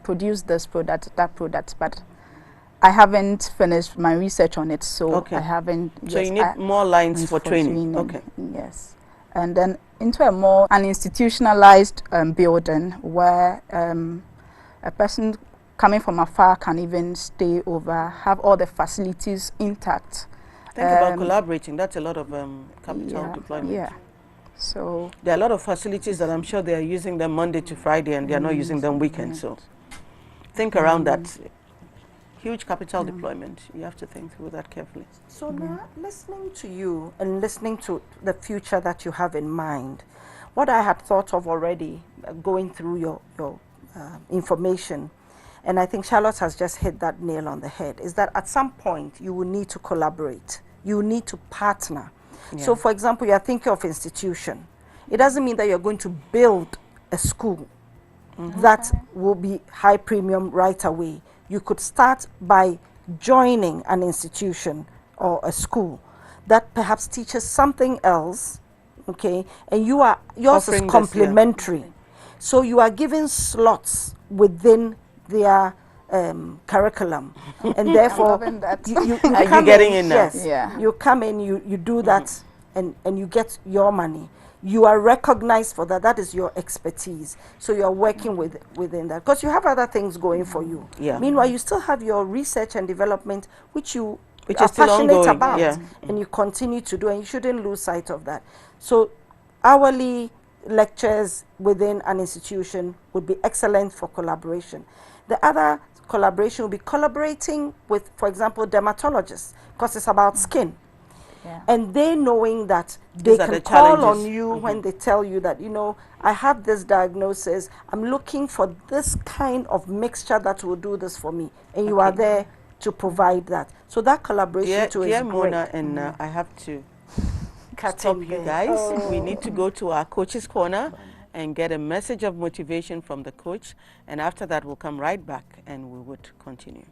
[SPEAKER 2] produce this product, that product, but I haven't finished my research on it, so I haven't.
[SPEAKER 1] So you need more lines for training. Okay.
[SPEAKER 2] Yes, and then into an institutionalized building where a person coming from afar can even stay over, have all the facilities intact.
[SPEAKER 1] Think about collaborating. That's a lot of capital deployment.
[SPEAKER 2] Yeah. So
[SPEAKER 1] there are a lot of facilities that I'm sure they are using them Monday to Friday, and they are not using them weekends. So think around that. Huge capital deployment. You have to think through that carefully.
[SPEAKER 4] So now, listening to you and listening to the future that you have in mind, what I had thought of already, going through your information, and I think Charlotte has just hit that nail on the head, is that at some point you will need to collaborate. You will need to partner. Yeah. So, for example, you are thinking of institution. It doesn't mean that you're going to build a school that will be high premium right away. You could start by joining an institution or a school that perhaps teaches something else, okay? And yours is complementary. So you are given slots within their curriculum, and therefore you
[SPEAKER 1] are getting in now?
[SPEAKER 4] Yes, you come in, you do that, and you get your money. You are recognized for that. That is your expertise. So you are working within that, because you have other things going for you. Yeah. Meanwhile, you still have your research and development, which are passionate about, and you continue to do, and you shouldn't lose sight of that. So hourly lectures within an institution would be excellent for collaboration. The other collaboration will be collaborating with, for example, dermatologists, because it's about skin. Yeah. And they knowing that they can call on you when they tell you that, I have this diagnosis, I'm looking for this kind of mixture that will do this for me. And you are there to provide that. So that collaboration too is great.
[SPEAKER 1] Mona, and I have to stop you guys. We need to go to our Coach's Corner and get a message of motivation from the coach. And after that, we'll come right back and we would continue.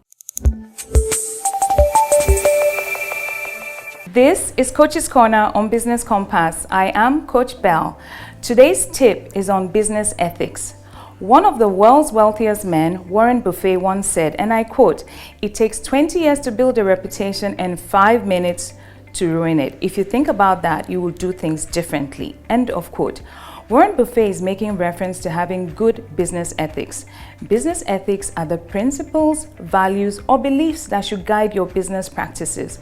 [SPEAKER 5] This is Coach's Corner on Business Compass. I am Coach Bell. Today's tip is on business ethics. One of the world's wealthiest men, Warren Buffett, once said, and I quote, "It takes 20 years to build a reputation and 5 minutes to ruin it. If you think about that, you will do things differently." End of quote. Warren Buffett is making reference to having good business ethics. Business ethics are the principles, values, or beliefs that should guide your business practices.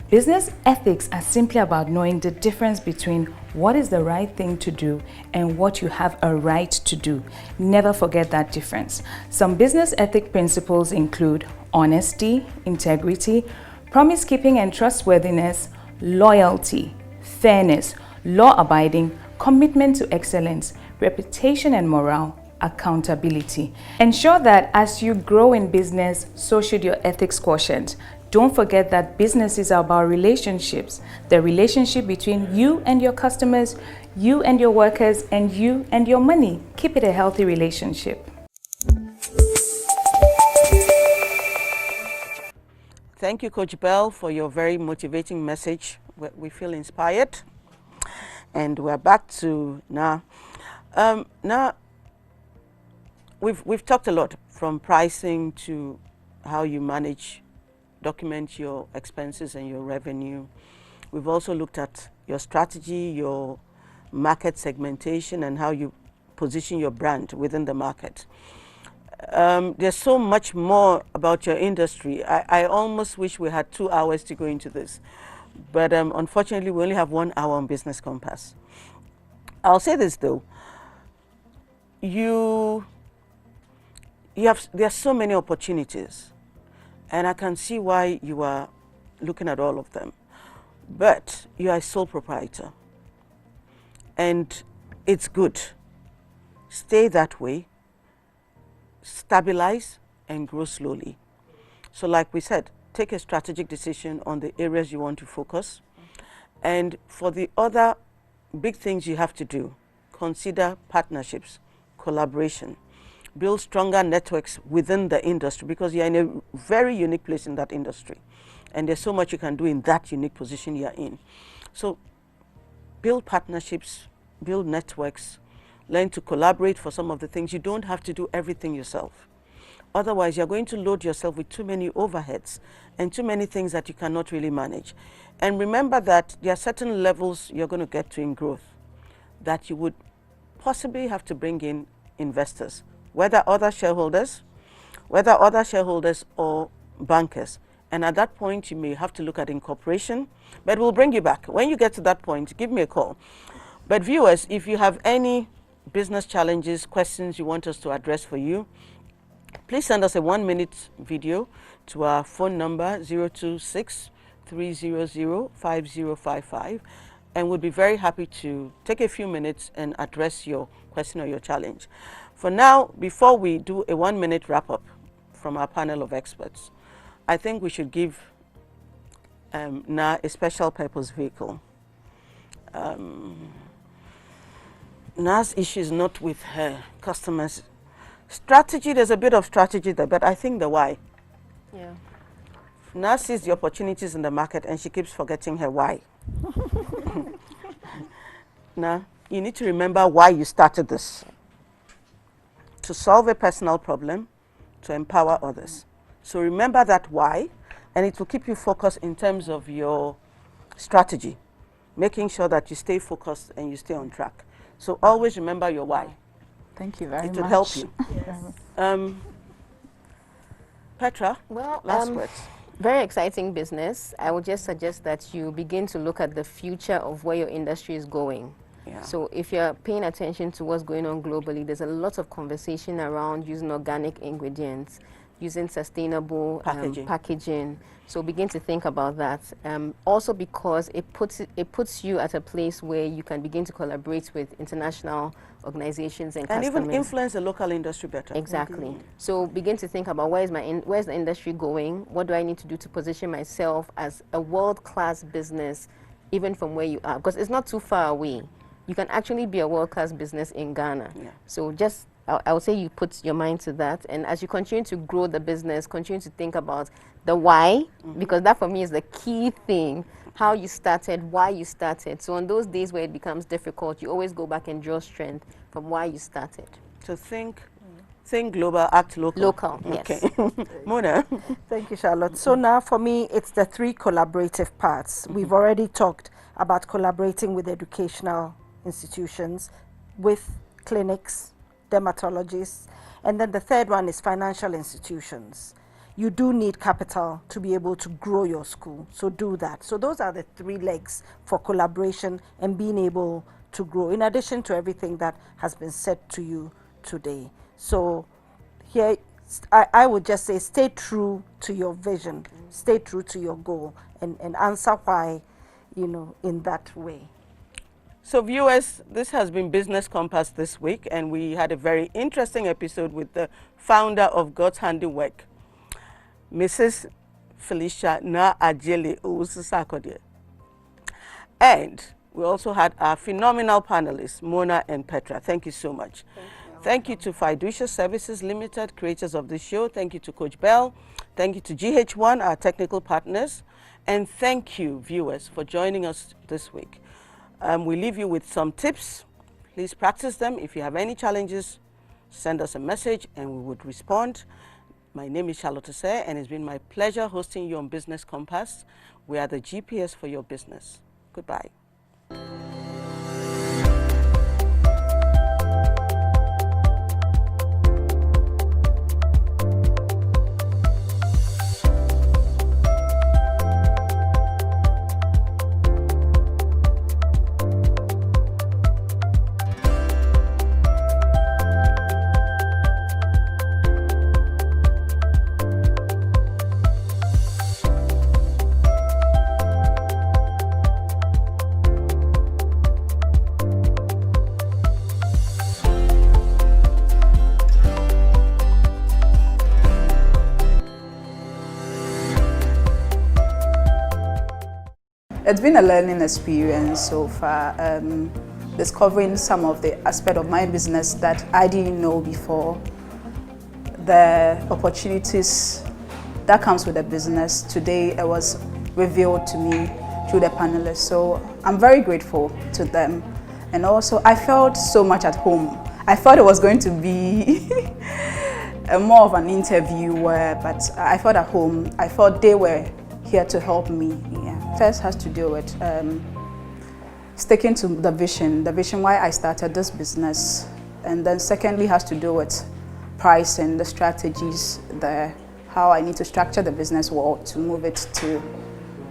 [SPEAKER 5] Business ethics are simply about knowing the difference between what is the right thing to do and what you have a right to do. Never forget that difference. Some business ethic principles include honesty, integrity, promise keeping and trustworthiness, loyalty, fairness, law-abiding, commitment to excellence, reputation and morale, accountability. Ensure that as you grow in business, so should your ethics quotient. Don't forget that business is about relationships, the relationship between you and your customers, you and your workers, and you and your money. Keep it a healthy relationship.
[SPEAKER 1] Thank you, Coach Bell, for your very motivating message. We feel inspired. And we're back to now. Now, we've talked a lot, from pricing to how you manage, document your expenses and your revenue. We've also looked at your strategy, your market segmentation, and how you position your brand within the market. There's so much more about your industry. I almost wish we had 2 hours to go into this, but unfortunately we only have 1 hour on Business Compass. I'll say this though, there are so many opportunities, and I can see why you are looking at all of them, but you are a sole proprietor, and it's good. Stay that way. Stabilize and grow slowly. So like we said, take a strategic decision on the areas you want to focus. And for the other big things you have to do, consider partnerships, collaboration, build stronger networks within the industry, because you're in a very unique place in that industry. And there's so much you can do in that unique position you're in. So build partnerships, build networks, learn to collaborate for some of the things. You don't have to do everything yourself. Otherwise, you're going to load yourself with too many overheads and too many things that you cannot really manage. And remember that there are certain levels you're going to get to in growth that you would possibly have to bring in investors, whether other shareholders or bankers. And at that point, you may have to look at incorporation, but we'll bring you back. When you get to that point, give me a call. But viewers, if you have any business challenges, questions you want us to address for you, please send us a 1-minute video to our phone number 026-300-5055, and we'll be very happy to take a few minutes and address your question or your challenge. For now, before we do a 1-minute wrap-up from our panel of experts, I think we should give Na a special purpose vehicle. Na's issue is not with her customers. Strategy, there's a bit of strategy there, but I think the why.
[SPEAKER 3] Yeah.
[SPEAKER 1] Na sees the opportunities in the market and she keeps forgetting her why. Now, you need to remember why you started this. To solve a personal problem, to empower others. So remember that why, and it will keep you focused in terms of your strategy, making sure that you stay focused and you stay on track. So always remember your why.
[SPEAKER 2] Thank you very much.
[SPEAKER 1] It will help you.
[SPEAKER 2] Yes.
[SPEAKER 1] Petra,
[SPEAKER 3] Well,
[SPEAKER 1] last words.
[SPEAKER 3] very exciting business. I would just suggest that you begin to look at the future of where your industry is going.
[SPEAKER 1] Yeah.
[SPEAKER 3] So if you're paying attention to what's going on globally, there's a lot of conversation around using organic ingredients, using sustainable packaging. So begin to think about that. Also because it puts you at a place where you can begin to collaborate with international organizations and customers.
[SPEAKER 1] even influence the local industry better.
[SPEAKER 3] Exactly. So begin to think about where's the industry going? What do I need to do to position myself as a world-class business, even from where you are? Because it's not too far away. You can actually be a world-class business in Ghana. Yeah. So just, I would say you put your mind to that. And as you continue to grow the business, continue to think about the why, because that for me is the key thing. How you started, why you started. So on those days where it becomes difficult, you always go back and draw strength from why you started.
[SPEAKER 1] So think global, act local.
[SPEAKER 3] Local, yes.
[SPEAKER 1] Okay. Mona.
[SPEAKER 4] Thank you, Charlotte. So now for me, it's the 3 collaborative parts. We've already talked about collaborating with educational institutions, with clinics, dermatologists, and then the third one is financial institutions. You do need capital to be able to grow your school, so do that. So those are the 3 legs for collaboration and being able to grow, in addition to everything that has been said to you today. So here, I would just say stay true to your vision, stay true to your goal, and answer why in that way.
[SPEAKER 1] So viewers, this has been Business Compass this week, and we had a very interesting episode with the founder of God's Handiwork, Mrs. Felicia Na Ajele Owusu-Sarkodie. And we also had our phenomenal panelists, Mona and Petra. Thank you so much. Thank you to Fiducia Services Limited, creators of this show. Thank you to Coach Bell. Thank you to GHOne, our technical partners. And thank you, viewers, for joining us this week. We leave you with some tips. Please practice them. If you have any challenges, send us a message and we would respond. My name is Charlotte Osei, and it's been my pleasure hosting you on Business Compass. We are the GPS for your business. Goodbye.
[SPEAKER 2] It's been a learning experience so far, discovering some of the aspect of my business that I didn't know before, the opportunities that comes with the business. Today it was revealed to me through the panelists, so I'm very grateful to them. And also I felt so much at home. I thought it was going to be more of an interview, but I felt at home. I thought they were here to help me. Yeah. First has to do with sticking to the vision why I started this business. And then secondly has to do with pricing, the strategies, how I need to structure the business well to move it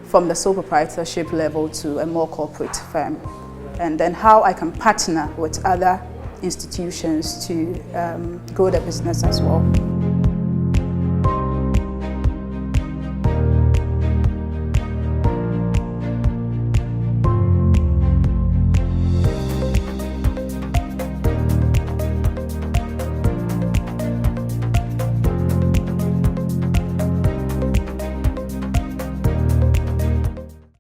[SPEAKER 2] from the sole proprietorship level to a more corporate firm. And then how I can partner with other institutions to grow the business as well.